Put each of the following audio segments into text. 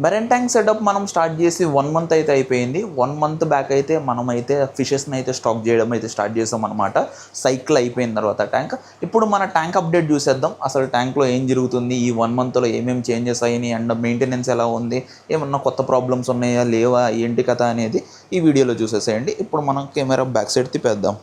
Marine tank setup మనం start చేసి 1 month అయితే అయిపోయింది. 1 మంత్ బ్యాక్ అయితే మనమైతే ఫిషెస్ని అయితే స్టాక్ చేయడం అయితే స్టార్ట్ చేసాం అనమాట. సైకిల్ అయిపోయిన తర్వాత ట్యాంక్. ఇప్పుడు మన ట్యాంక్ అప్డేట్ చూసేద్దాం. అసలు ట్యాంక్లో ఏం జరుగుతుంది, ఈ 1 మంత్లో ఏమేమి చేంజెస్ అయినాయి అండ్ మెయింటెనెన్స్ ఎలా ఉంది, ఏమన్నా కొత్త ప్రాబ్లమ్స్ ఉన్నాయా లేవా, ఏంటి కథ అనేది ఈ వీడియోలో చూసేసేయండి. ఇప్పుడు మనం కెమెరా బ్యాక్ సైడ్ తిప్పేద్దాం.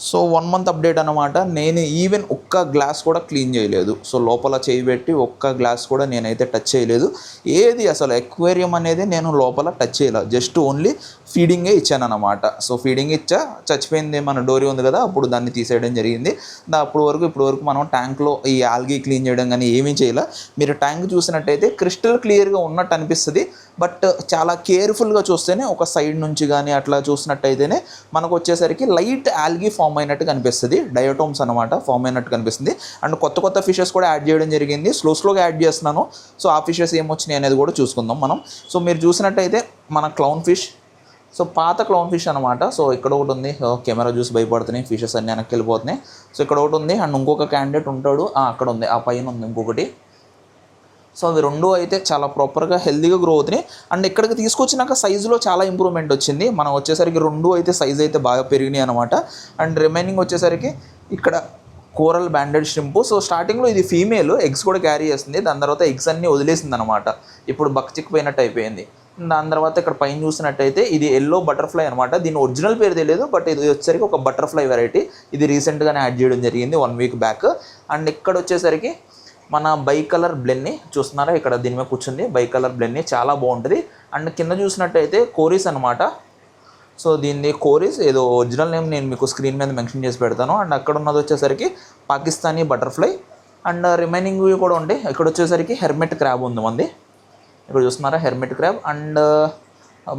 సో 1 మంత్ అప్డేట్ అనమాట. నేను ఈవెన్ ఒక్క గ్లాస్ కూడా క్లీన్ చేయలేదు. సో లోపల చేయి పెట్టి ఒక్క గ్లాస్ కూడా నేనైతే టచ్ చేయలేదు. ఏది అసలు ఎక్వేరియం అనేది నేను లోపల టచ్ చేయలేదు. జస్ట్ ఓన్లీ ఫీడింగే ఇచ్చాను అనమాట. సో ఫీడింగ్ ఇచ్చా, చచ్చిపోయింది మన డోరీ ఉంది కదా, అప్పుడు దాన్ని తీసేయడం జరిగింది. ఇప్పుడు వరకు మనం ట్యాంక్లో ఈ ఆల్గీ క్లీన్ చేయడం కానీ ఏమీ చేయలే. మీరు ట్యాంక్ చూసినట్టయితే క్రిస్టల్ క్లియర్గా ఉన్నట్టు అనిపిస్తుంది. బట్ చాలా కేర్ఫుల్గా చూస్తేనే ఒక సైడ్ నుంచి కానీ అట్లా చూసినట్టయితేనే మనకు వచ్చేసరికి లైట్ ఆల్గీ ఫామ్ అయినట్టు కనిపిస్తుంది. డయోటోమ్స్ అనమాట ఫామ్ అయినట్టు కనిపిస్తుంది. అండ్ కొత్త ఫిషెస్ కూడా యాడ్ చేయడం జరిగింది. స్లోగా యాడ్ చేస్తున్నాను. సో ఆ ఫిషెస్ ఏమొచ్చినాయి అనేది కూడా చూసుకుందాం మనం. సో మీరు చూసినట్టయితే మన క్లౌన్ ఫిష్, సో పాత క్లౌన్ ఫిష్ అనమాట. సో ఇక్కడ ఒకటి ఉంది. కెమెరా చూసి భయపడుతున్నాయి, ఫిషెస్ అన్నీ వెనక్కి వెళ్ళిపోతున్నాయి. సో ఇక్కడ ఒకటి ఉంది అండ్ ఇంకొక క్యాండిడేట్ ఉంటాడు అక్కడ ఉంది, ఆ పైన ఉంది ఇంకొకటి. సో అవి రెండు అయితే చాలా ప్రాపర్గా హెల్తీగా గ్రో అవుతున్నాయి. అండ్ ఇక్కడికి తీసుకొచ్చినాక సైజులో చాలా ఇంప్రూవ్మెంట్ వచ్చింది. మనం వచ్చేసరికి రెండు అయితే సైజ్ అయితే బాగా పెరిగినాయి అనమాట. అండ్ రిమైనింగ్ వచ్చేసరికి ఇక్కడ కోరల్ బ్యాండెడ్ షింపు. సో స్టార్టింగ్లో ఇది ఫీమేల్, ఎగ్స్ కూడా క్యారీ చేస్తుంది. దాని తర్వాత ఎగ్స్ అన్నీ వదిలేసింది అనమాట. ఇప్పుడు చిక్కిపోయినట్టు అయిపోయింది. దాని తర్వాత ఇక్కడ పైన చూసినట్టయితే ఇది ఎల్లో బటర్ఫ్లై అనమాట. దీని ఒరిజినల్ పేరు తెలియదు, బట్ ఇది వచ్చేసరికి ఒక బటర్ఫ్లై వెరైటీ. ఇది రీసెంట్గానే యాడ్ చేయడం జరిగింది 1 వీక్ బ్యాక్. అండ్ ఇక్కడ వచ్చేసరికి మన బై కలర్ బ్లెన్ని చూస్తున్నారా, ఇక్కడ దీని మీద కూర్చుంది బై కలర్ బ్లెన్ని, చాలా బాగుంటుంది. అండ్ కింద చూసినట్టయితే కోరీస్ అనమాట. సో దీన్ని కోరీస్, ఏదో ఒరిజినల్ నేమ్ నేను మీకు స్క్రీన్ మీద మెన్షన్ చేసి పెడతాను. అండ్ అక్కడ ఉన్నది వచ్చేసరికి పాకిస్తానీ బటర్ఫ్లై. అండ్ రిమైనింగ్ కూడా ఉంటాయి. ఇక్కడ వచ్చేసరికి హెర్మెట్ క్రాబ్ ఉంది మంది, ఇక్కడ చూస్తున్నారా హెర్మెట్ క్రాబ్. అండ్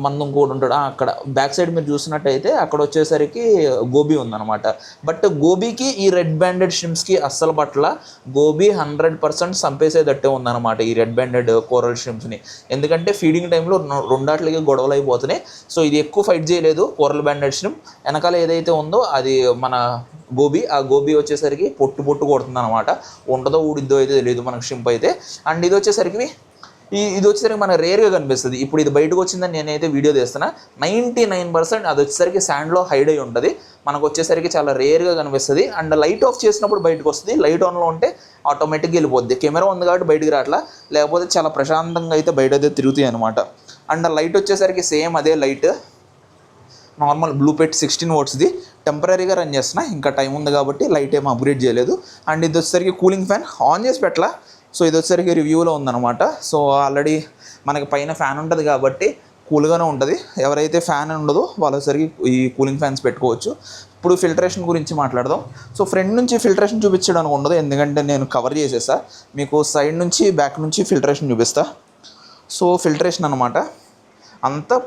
మందు ఇంకోటి ఉంటాడు అక్కడ బ్యాక్ సైడ్ మీరు చూసినట్టయితే అక్కడ వచ్చేసరికి గోబీ ఉందన్నమాట. బట్ గోబీకి ఈ రెడ్ బ్యాండెడ్ షిమ్స్కి అస్సలు పట్ల గోబీ 100% చంపేసేటట్టే ఉందన్నమాట ఈ రెడ్ బ్యాండెడ్ కోరల్ షిమ్స్ని. ఎందుకంటే ఫీడింగ్ టైంలో రెండాట్లకి గొడవలు అయిపోతున్నాయి. సో ఇది ఎక్కువ ఫైట్ చేయలేదు కోరల్ బ్యాండెడ్ షిమ్. వెనకాల ఏదైతే ఉందో అది మన గోబీ, ఆ గోబీ వచ్చేసరికి పొట్టు కొడుతుంది అనమాట. ఉంటుందో ఊడిద్దో అయితే తెలియదు మనకు షింప్ అయితే. అండ్ ఇది వచ్చేసరికి మనకు రేర్గా కనిపిస్తుంది. ఇప్పుడు ఇది బయటకు వచ్చిందని నేనైతే వీడియో తీస్తున్నా. 99% అది వచ్చేసరికి శాండ్లో హైడ్ అయి ఉంటుంది. మనకు వచ్చేసరికి చాలా రేర్గా కనిపిస్తుంది. అండ్ లైట్ ఆఫ్ చేసినప్పుడు బయటకు వస్తుంది. లైట్ ఆన్లో ఉంటే ఆటోమేటిక్గా వెళ్ళిపోద్ది. కెమెరా ఉంది కాబట్టి బయటకు రావట్లా, లేకపోతే చాలా ప్రశాంతంగా అయితే బయట అయితే తిరుగుతాయి అనమాట. అండ్ లైట్ వచ్చేసరికి సేమ్ అదే లైట్, నార్మల్ బ్లూపెట్ 16 వాట్స్ది. టెంపరీగా రన్ చేస్తున్నా, ఇంకా టైం ఉంది కాబట్టి లైట్ ఏమో అప్గ్రేడ్ చేయలేదు. అండ్ ఇది వచ్చేసరికి కూలింగ్ ఫ్యాన్ ఆన్ చేసి పెట్టలా. సో ఇది వచ్చేసరికి రివ్యూలో ఉందన్నమాట. సో ఆల్రెడీ మనకి పైన ఫ్యాన్ ఉంటుంది కాబట్టి కూల్గానే ఉంటుంది. ఎవరైతే ఫ్యాన్ ఉండదో వాళ్ళు వచ్చేసరికి ఈ కూలింగ్ ఫ్యాన్స్ పెట్టుకోవచ్చు. ఇప్పుడు ఫిల్టరేషన్ గురించి మాట్లాడదాం. సో ఫ్రంట్ నుంచి ఫిల్టరేషన్ చూపించడానికి ఉండదు, ఎందుకంటే నేను కవర్ చేసేసా. మీకు సైడ్ నుంచి బ్యాక్ నుంచి ఫిల్టరేషన్ చూపిస్తా. సో ఫిల్టరేషన్ అనమాట అంతా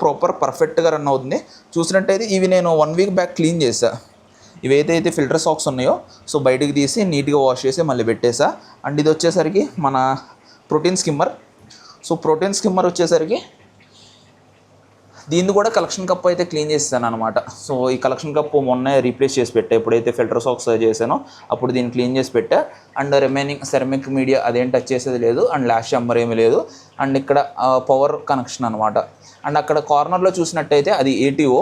పర్ఫెక్ట్గా రన్ అవుతుంది. చూసినట్టయితే ఇవి నేను 1 వీక్ బ్యాక్ క్లీన్ చేసా. ఇవైతే ఫిల్టర్ సాక్స్ ఉన్నాయో సో బయటకు తీసి నీట్గా వాష్ చేసి మళ్ళీ పెట్టేసా. అండ్ ఇది వచ్చేసరికి మన protein skimmer. So protein skimmer వచ్చేసరికి దీన్ని కూడా కలెక్షన్ కప్ అయితే క్లీన్ చేస్తాను అనమాట. సో ఈ కలెక్షన్ కప్ మొన్నే రీప్లేస్ చేసి పెట్టా. ఎప్పుడైతే ఫిల్టర్ సాక్స్ చేశానో అప్పుడు దీన్ని క్లీన్ చేసి పెట్టా. అండ్ రిమైనింగ్ సెరమిక్ మీడియా అదేం టచ్ చేసేది లేదు. అండ్ లాష్ షమ్మర్ ఏమీ లేదు. అండ్ ఇక్కడ పవర్ కనెక్షన్ అనమాట. అండ్ అక్కడ కార్నర్లో చూసినట్టయితే అది ATO.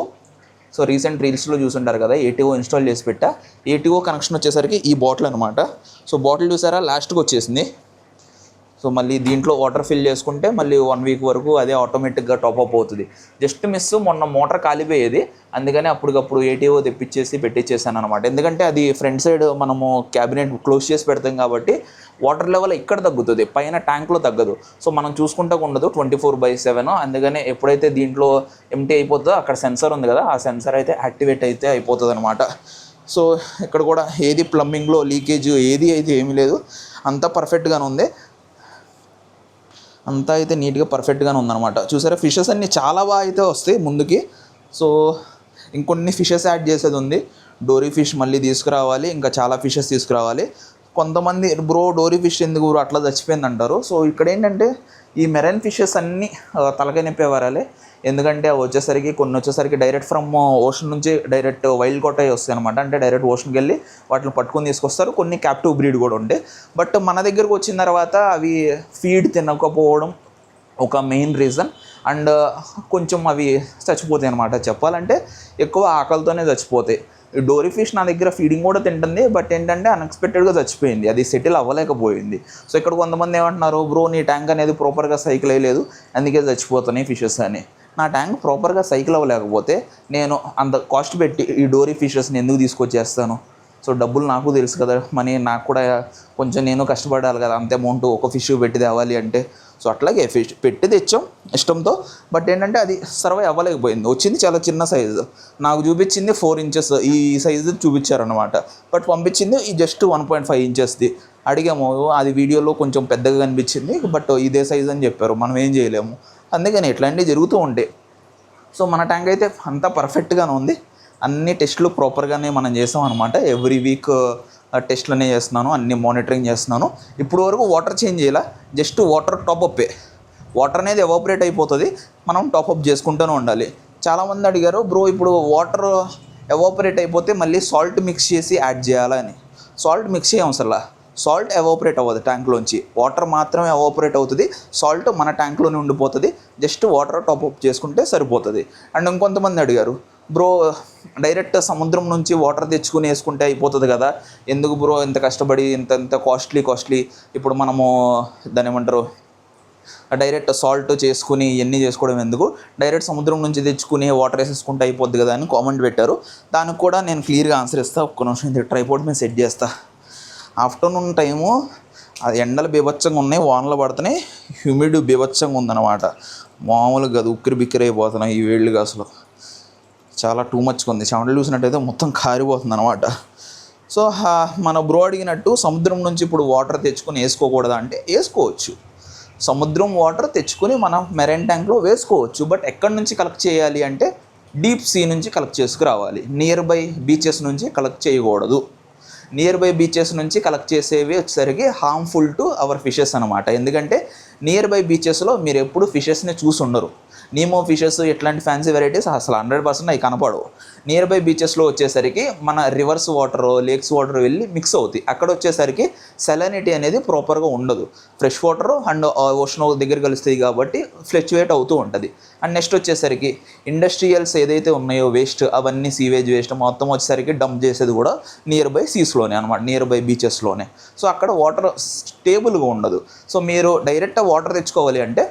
సో రీసెంట్ రీల్స్లో చూసుంటారు కదా, ATO ఇన్స్టాల్ చేసి పెట్టా. ATO కనెక్షన్ వచ్చేసరికి ఈ బాటిల్ అనమాట. సో బాటిల్ చూసారా లాస్ట్కి వచ్చేసింది. సో మళ్ళీ దీంట్లో వాటర్ ఫిల్ చేసుకుంటే మళ్ళీ 1 వీక్ వరకు అదే ఆటోమేటిక్గా టాప్అప్ అవుతుంది. జస్ట్ మిస్ మొన్న మోటార్ కాలిపోయేది, అందుకని అప్పటికప్పుడు ATO తెప్పించేసి పెట్టించేసాను అనమాట. ఎందుకంటే అది ఫ్రంట్ సైడ్ మనము క్యాబినెట్ క్లోజ్ చేసి పెడతాం కాబట్టి వాటర్ లెవెల్ ఇక్కడ తగ్గుతుంది, పైన ట్యాంక్లో తగ్గదు. సో మనం చూసుకుంటూ ఉండదు 24/7. అందుకనే ఎప్పుడైతే దీంట్లో ఎంటీ అయిపోతుందో అక్కడ సెన్సర్ ఉంది కదా, ఆ సెన్సర్ అయితే యాక్టివేట్ అయితే అయిపోతుంది అనమాట. సో ఇక్కడ కూడా ఏది ప్లంబింగ్లో లీకేజ్ ఏది అయితే ఏమీ లేదు, అంతా పర్ఫెక్ట్గానే ఉంది. అంతా అయితే నీట్గా పర్ఫెక్ట్గానే ఉందన్నమాట. చూసారా ఫిషెస్ అన్నీ చాలా బాగా అయితే వస్తాయి ముందుకి. సో ఇంకొన్ని ఫిషెస్ యాడ్ చేసేది ఉంది. డోరీ ఫిష్ మళ్ళీ తీసుకురావాలి, ఇంకా చాలా ఫిషెస్ తీసుకురావాలి. కొంతమంది డోరీ ఫిష్ ఎందుకు అట్లా చచ్చిపోయింది అంటారు. సో ఇక్కడ ఏంటంటే ఈ మెరైన్ ఫిషెస్ అన్నీ తలకాయ నొప్పేవారాలే. ఎందుకంటే అవి వచ్చేసరికి కొన్ని వచ్చేసరికి డైరెక్ట్ ఫ్రమ్ ఓషన్ నుంచి డైరెక్ట్ వైల్డ్ కోట్ అయ్యి వస్తాయి అనమాట. అంటే డైరెక్ట్ ఓషన్కి వెళ్ళి వాటిని పట్టుకొని తీసుకొస్తారు. కొన్ని క్యాప్టివ్ బ్రీడ్ కూడా ఉంటాయి. బట్ మన దగ్గరకు వచ్చిన తర్వాత అవి ఫీడ్ తినకపోవడం, ఒక మెయిన్ రీజన్. అండ్ కొంచెం అవి చచ్చిపోతాయి అనమాట. చెప్పాలంటే ఎక్కువ ఆకలితోనే చచ్చిపోతాయి. ఈ డోరీ ఫిష్ నా దగ్గర ఫీడింగ్ కూడా తింటుంది, బట్ ఏంటంటే అన్ఎక్స్పెక్టెడ్గా చచ్చిపోయింది, అది సెటిల్ అవ్వలేకపోయింది. సో ఇక్కడ కొంతమంది ఏమంటున్నారు, బ్రో నీ ట్యాంక్ అనేది ప్రాపర్గా సైకిల్ అయ్యలేదు అందుకే చచ్చిపోతున్నాయి ఫిషెస్ అని. నా ట్యాంక్ ప్రాపర్గా సైకిల్ అవ్వలేకపోతే నేను అంత కాస్ట్ పెట్టి ఈ డోరీ ఫిషెస్ని ఎందుకు తీసుకొచ్చేస్తాను? సో డబ్బులు నాకు తెలుసు కదా, మనీ నాకు కూడా కొంచెం నేను కష్టపడాలి కదా, అంతే అమౌంట్ ఒక ఫిష్ పెట్టి తేవాలి అంటే. సో అట్లాగే ఫిష్ పెట్టి తెచ్చాం ఇష్టంతో, బట్ ఏంటంటే అది సర్వైవ్ అవ్వలేకపోయింది. వచ్చింది చాలా చిన్న సైజు, నాకు చూపించింది 4 ఇంచెస్ ఈ సైజు చూపించారనమాట, బట్ పంపించింది ఈ జస్ట్ 1.5 ఇంచెస్ది. అడిగాము, అది వీడియోలో కొంచెం పెద్దగా కనిపించింది, బట్ ఇదే సైజ్ అని చెప్పారు, మనం ఏం చేయలేము. అందుకని ఇట్లాంటివి జరుగుతూ ఉంటాయి. సో మన ట్యాంక్ అయితే అంతా పర్ఫెక్ట్గానే ఉంది, అన్ని టెస్టులు ప్రాపర్గానే మనం చేస్తాం అనమాట. ఎవ్రీ వీక్ టెస్ట్లనే చేస్తున్నాను, అన్ని మానిటరింగ్ చేస్తున్నాను. ఇప్పుడు వరకు వాటర్ చేంజ్ చేయాల, జస్ట్ వాటర్ టాప్అప్పే. వాటర్ అనేది ఎవాపరేట్ అయిపోతుంది, మనం టాప్అప్ చేసుకుంటూనే ఉండాలి. చాలామంది అడిగారు, బ్రో ఇప్పుడు వాటర్ ఎవాపరేట్ అయిపోతే మళ్ళీ సాల్ట్ మిక్స్ చేసి యాడ్ చేయాలని. సాల్ట్ మిక్స్ చేయం అసలు, సాల్ట్ ఎవాపరేట్ అవ్వదు ట్యాంక్లోంచి, వాటర్ మాత్రమే ఎవాపరేట్ అవుతుంది, సాల్ట్ మన ట్యాంక్లోనే ఉండిపోతుంది. జస్ట్ వాటర్ టాప్అప్ చేసుకుంటే సరిపోతుంది. అండ్ ఇంకొంతమంది అడిగారు, బ్రో డైరెక్ట్ సముద్రం నుంచి వాటర్ తెచ్చుకుని వేసుకుంటే అయిపోతుంది కదా, ఎందుకు బ్రో ఇంత కష్టపడి ఇంత కాస్ట్లీ ఇప్పుడు మనము దాన్ని ఏమంటారు డైరెక్ట్ సాల్ట్ చేసుకుని ఇవన్నీ చేసుకోవడం ఎందుకు, డైరెక్ట్ సముద్రం నుంచి తెచ్చుకుని వాటర్ వేసేసుకుంటే అయిపోద్ది కదా అని కామెంట్ పెట్టారు. దానికి కూడా నేను క్లియర్గా ఆన్సర్ ఇస్తాను. ఒక్క నిమిషం ఇది ట్రైపోర్ట్ మీద సెట్ చేస్తా. ఆఫ్టర్నూన్ టైము అది ఎండలు బీభత్సంగా ఉన్నాయి, వానలు పడుతున్నాయి, హ్యూమిడ్ బీభత్సంగా ఉందన్నమాట. మామూలుగా అది ఉక్కిరి బిక్కిరి అయిపోతున్నాయి ఈ వేళ్ళుగా, అసలు చాలా టూ మచ్గా ఉంది. చెమటలు చూసినట్టయితే మొత్తం కారిపోతుంది అనమాట. సో మన బ్రో అడిగినట్టు సముద్రం నుంచి ఇప్పుడు వాటర్ తెచ్చుకొని వేసుకోకూడదా అంటే వేసుకోవచ్చు. సముద్రం వాటర్ తెచ్చుకొని మనం మెరైన్ ట్యాంక్లో వేసుకోవచ్చు, బట్ ఎక్కడి నుంచి కలెక్ట్ చేయాలి అంటే డీప్ సీ నుంచి కలెక్ట్ చేసుకురావాలి. నియర్ బై బీచెస్ నుంచి కలెక్ట్ చేయకూడదు. నియర్ బై బీచెస్ నుంచి కలెక్ట్ చేసేవి వచ్చేసరికి హార్మ్ఫుల్ టు అవర్ ఫిషెస్ అనమాట. ఎందుకంటే నియర్ బై బీచెస్లో మీరు ఎప్పుడు ఫిషెస్ని చూసి ఉండరు. నీమో ఫిషెస్ ఇట్లాంటి ఫ్యాన్సీ వెరైటీస్ అసలు 100% అవి కనపడవు. నియర్ బై బీచెస్లో వచ్చేసరికి మన రివర్స్ వాటర్, లేక్స్ వాటర్ వెళ్ళి మిక్స్ అవుతాయి. అక్కడ వచ్చేసరికి సెలనిటీ అనేది ప్రాపర్గా ఉండదు. ఫ్రెష్ వాటర్ అండ్ ఓషన్ దగ్గర కలుస్తాయి కాబట్టి ఫ్లక్చువేట్ అవుతూ ఉంటుంది. అండ్ నెక్స్ట్ వచ్చేసరికి ఇండస్ట్రియల్స్ ఏదైతే ఉన్నాయో వేస్ట్, అవన్నీ సీవేజ్ వేస్ట్ మొత్తం వచ్చేసరికి డంప్ చేసేది కూడా నియర్ బై సీస్లోనే అనమాట, నియర్ బై బీచెస్లోనే. సో అక్కడ వాటర్ స్టేబుల్గా ఉండదు. సో మీరు డైరెక్ట్ వాటర్ తెచ్చుకోవాలి అంటే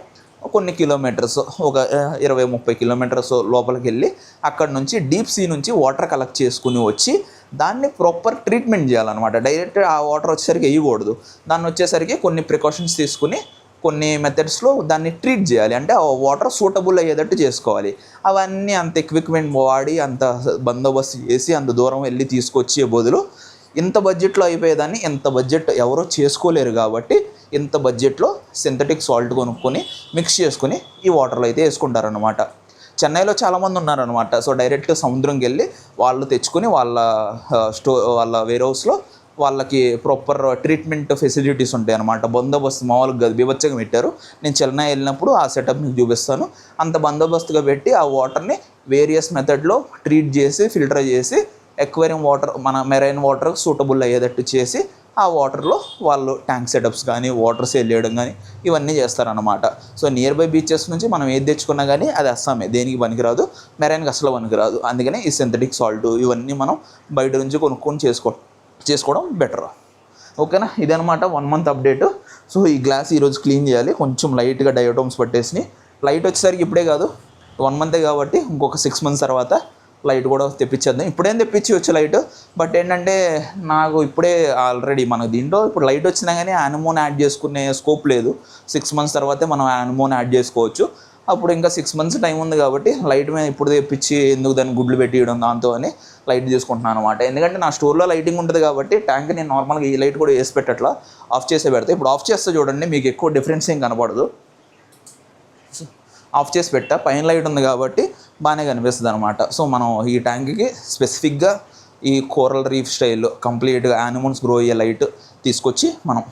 కొన్ని కిలోమీటర్స్, ఒక 20-30 కిలోమీటర్స్ లోపలికి వెళ్ళి అక్కడ నుంచి డీప్ సీ నుంచి వాటర్ కలెక్ట్ చేసుకుని వచ్చి దాన్ని ప్రాపర్ ట్రీట్మెంట్ చేయాలన్నమాట. డైరెక్ట్ ఆ వాటర్ వచ్చేసరికి వేయకూడదు. దాన్ని వచ్చేసరికి కొన్ని ప్రికాషన్స్ తీసుకుని కొన్ని మెథడ్స్లో దాన్ని ట్రీట్ చేయాలి. అంటే ఆ వాటర్ సూటబుల్ అయ్యేటట్టు చేసుకోవాలి. అవన్నీ అంత ఎక్విప్మెంట్ వాడి అంత బందోబస్తు చేసి అంత దూరం వెళ్ళి తీసుకొచ్చే బదులు ఇంత బడ్జెట్లో అయిపోయేదాన్ని ఇంత బడ్జెట్ ఎవరో చేసుకోలేరు కాబట్టి ఇంత బడ్జెట్లో సింథటిక్ సాల్ట్ కొనుక్కొని మిక్స్ చేసుకుని ఈ వాటర్లో అయితే వేసుకుంటారనమాట. చెన్నైలో చాలామంది ఉన్నారనమాట. సో డైరెక్ట్ సముద్రంకి వెళ్ళి వాళ్ళు తెచ్చుకొని వాళ్ళ వేర్ హౌస్లో వాళ్ళకి ప్రాపర్ ట్రీట్మెంట్ ఫెసిలిటీస్ ఉంటాయి అన్నమాట. బందోబస్తు మామూలుగా బీభత్సంగా పెట్టారు. నేను చెన్నై వెళ్ళినప్పుడు ఆ సెటప్ మీకు చూపిస్తాను. అంత బందోబస్తుగా పెట్టి ఆ వాటర్ని వేరియస్ మెథడ్లో ట్రీట్ చేసి ఫిల్టర్ చేసి ఎక్వేరియం వాటర్, మన మెరైన్ వాటర్ సూటబుల్ అయ్యేటట్టు చేసి ఆ వాటర్లో వాళ్ళు ట్యాంక్ సెటప్స్ కానీ వాటర్ సేల్ చేయడం కానీ ఇవన్నీ చేస్తారన్నమాట. సో నియర్ బై బీచెస్ నుంచి మనం ఏది తెచ్చుకున్నా కానీ అది అస్సామే, దేనికి పనికిరాదు, మెరైన్కి అసలు పనికిరాదు. అందుకనే ఈ సింథటిక్ సాల్ట్ ఇవన్నీ మనం బయట నుంచి కొనుక్కొని చేసుకోవడం బెటర్. ఓకేనా, ఇదనమాట 1 మంత్ అప్డేట్. సో ఈ గ్లాస్ ఈరోజు క్లీన్ చేయాలి, కొంచెం లైట్గా డయోటోమ్స్ పట్టేసి. లైట్ వచ్చేసరికి ఇప్పుడే కాదు, 1 మంతే కాబట్టి ఇంకొక 6 మంత్స్ తర్వాత లైట్ కూడా తెప్పించేద్దాం. ఇప్పుడేం తెప్పించి వచ్చే లైట్, బట్ ఏంటంటే నాకు ఇప్పుడే ఆల్రెడీ మనకు దీంట్లో ఇప్పుడు లైట్ వచ్చినా కానీ యానిమోన్ యాడ్ చేసుకునే స్కోప్ లేదు. 6 మంత్స్ తర్వాతే మనం యానిమోన్ యాడ్ చేసుకోవచ్చు. అప్పుడు ఇంకా 6 మంత్స్ టైం ఉంది కాబట్టి లైట్ మీద ఇప్పుడు తెప్పించి ఎందుకు దాన్ని గుడ్లు పెట్టియడం దాంతో అని లైట్ తీసుకుంటున్నాను అనమాట. ఎందుకంటే నా స్టోర్లో లైటింగ్ ఉంటుంది కాబట్టి ట్యాంక్ నేను నార్మల్గా ఈ లైట్ కూడా వేసి పెట్టట్లా, ఆఫ్ చేసే పెడతా. ఇప్పుడు ఆఫ్ చేస్తే చూడండి మీకు ఎక్కువ డిఫరెన్స్ ఏం కనపడదు. ఆఫ్ చేసి పెట్టా, పైన లైట్ ఉంది కాబట్టి బాగానే కనిపిస్తుంది అనమాట. సో మనం ఈ ట్యాంక్కి స్పెసిఫిక్గా ఈ కోరల్ రీఫ్ స్టైల్ కంప్లీట్గా యానిమల్స్ గ్రో అయ్యే లైట్ తీసుకొచ్చి మనం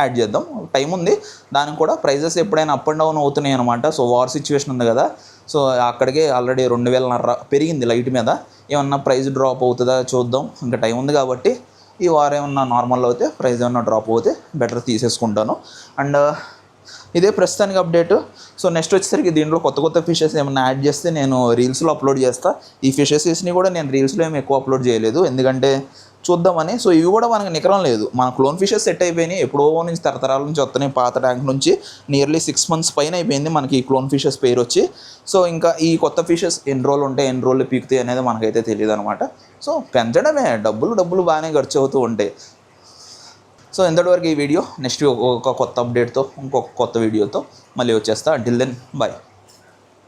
యాడ్ చేద్దాం. టైం ఉంది, దానికి కూడా ప్రైజెస్ ఎప్పుడైనా అప్ అండ్ డౌన్ అవుతున్నాయి అనమాట. సో వార్ సిచ్యువేషన్ ఉంది కదా, సో అక్కడికే ఆల్రెడీ 2,500 పెరిగింది లైట్ మీద. ఏమన్నా ప్రైస్ డ్రాప్ అవుతుందా చూద్దాం, ఇంకా టైం ఉంది కాబట్టి. ఈ వార్ ఏమన్నా నార్మల్లో అయితే ప్రైస్ ఏమన్నా డ్రాప్ అవుతే బెటర్ తీసేసుకుంటాను. అండ్ ఇదే ప్రస్తుతానికి అప్డేట్. సో నెక్స్ట్ వచ్చేసరికి దీంట్లో కొత్త ఫిషెస్ ఏమైనా యాడ్ చేస్తే నేను రీల్స్లో అప్లోడ్ చేస్తా. ఈ ఫిషెస్ని కూడా నేను రీల్స్లో ఏమి ఎక్కువ అప్లోడ్ చేయలేదు, ఎందుకంటే చూద్దామని. సో ఇవి కూడా మనకి నికరం లేదు, మన క్లోన్ ఫిషెస్ సెట్ అయిపోయినాయి ఎప్పుడో నుంచి, తరతరాల నుంచి వస్తున్నాయి. పాత ట్యాంక్ నుంచి నియర్లీ 6 months పైన అయిపోయింది మనకి ఈ క్లోన్ ఫిషెస్ పేరు వచ్చి. సో ఇంకా ఈ కొత్త ఫిషెస్ ఎన్ని రోజులు ఉంటాయి, ఎన్ని రోజులు పీకుతాయి అనేది మనకైతే తెలియదు అనమాట. సో పెంచడమే, డబ్బులు బాగానే ఖర్చు అవుతూ ఉంటాయి. సో ఇంతటివరకు ఈ వీడియో. నెక్స్ట్ ఒక కొత్త అప్డేట్తో ఇంకొక కొత్త వీడియోతో మళ్ళీ వచ్చేస్తా. Until then bye.